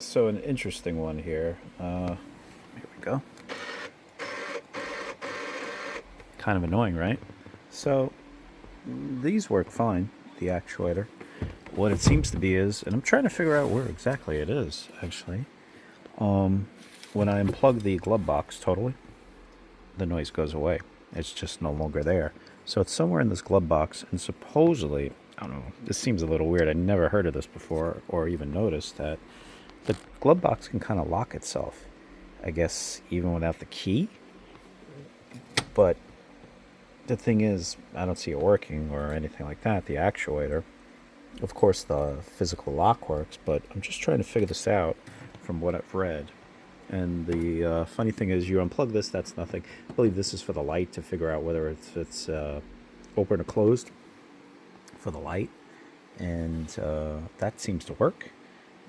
So an interesting one here. Here we go. Kind of annoying, right? So these work fine, the actuator. What it seems to be is, and I'm trying to figure out where exactly it is, actually. When I unplug the glove box totally, the noise goes away. It's just no longer there. So it's somewhere in this glove box, and supposedly, I don't know, this seems a little weird. I never heard of this before or even noticed that the glove box can kind of lock itself, I guess, even without the key. But the thing is, I don't see it working or anything like that, the actuator. Of course, the physical lock works, but I'm just trying to figure this out from what I've read. And the funny thing is, you unplug this, that's nothing. I believe this is for the light, to figure out whether it's open or closed for the light. And that seems to work.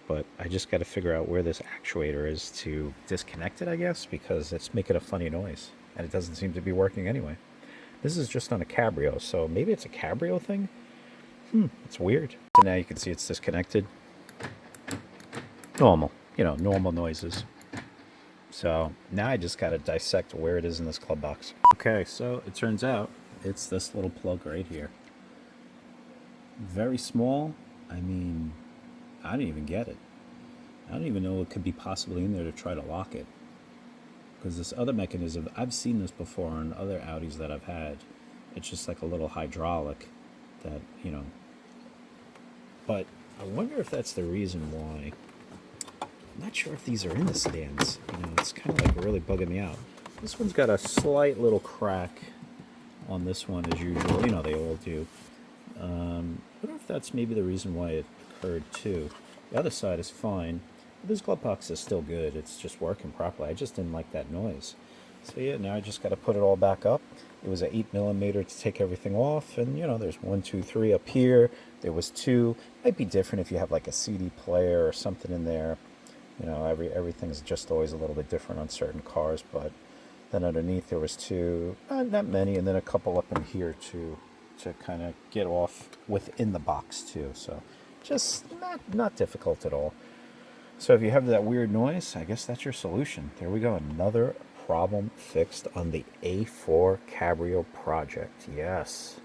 But I just got to figure out where this actuator is to disconnect it, I guess, because it's making a funny noise. And it doesn't seem to be working anyway. This is just on a Cabrio, so maybe it's a Cabrio thing? It's weird. So now you can see it's disconnected. Normal, normal noises. So now I just got to dissect where it is in this glove box. Okay, so it turns out it's this little plug right here. Very small. I mean, I didn't even get it. I don't even know what could be possibly in there to try to lock it. Because this other mechanism, I've seen this before on other Audis that I've had. It's just like a little hydraulic that, But I wonder if that's the reason why. I'm not sure if these are in the stands. It's kind of like really bugging me out. This one's got a slight little crack on this one as usual. They all do. I wonder if that's maybe the reason why it occurred too. The other side is fine. This glove box is still good. It's just working properly. I just didn't like that noise. So yeah, now I just got to put it all back up. It was an 8mm to take everything off, and there's 1, 2, 3 up here. There was 2. Might be different if you have like a CD player or something in there. Everything's just always a little bit different on certain cars. But then underneath there was 2, not many, and then a couple up in here too, to kind of get off within the box too. So just not difficult at all. So if you have that weird noise, I guess that's your solution. There we go, another problem fixed on the A4 Cabrio project. Yes.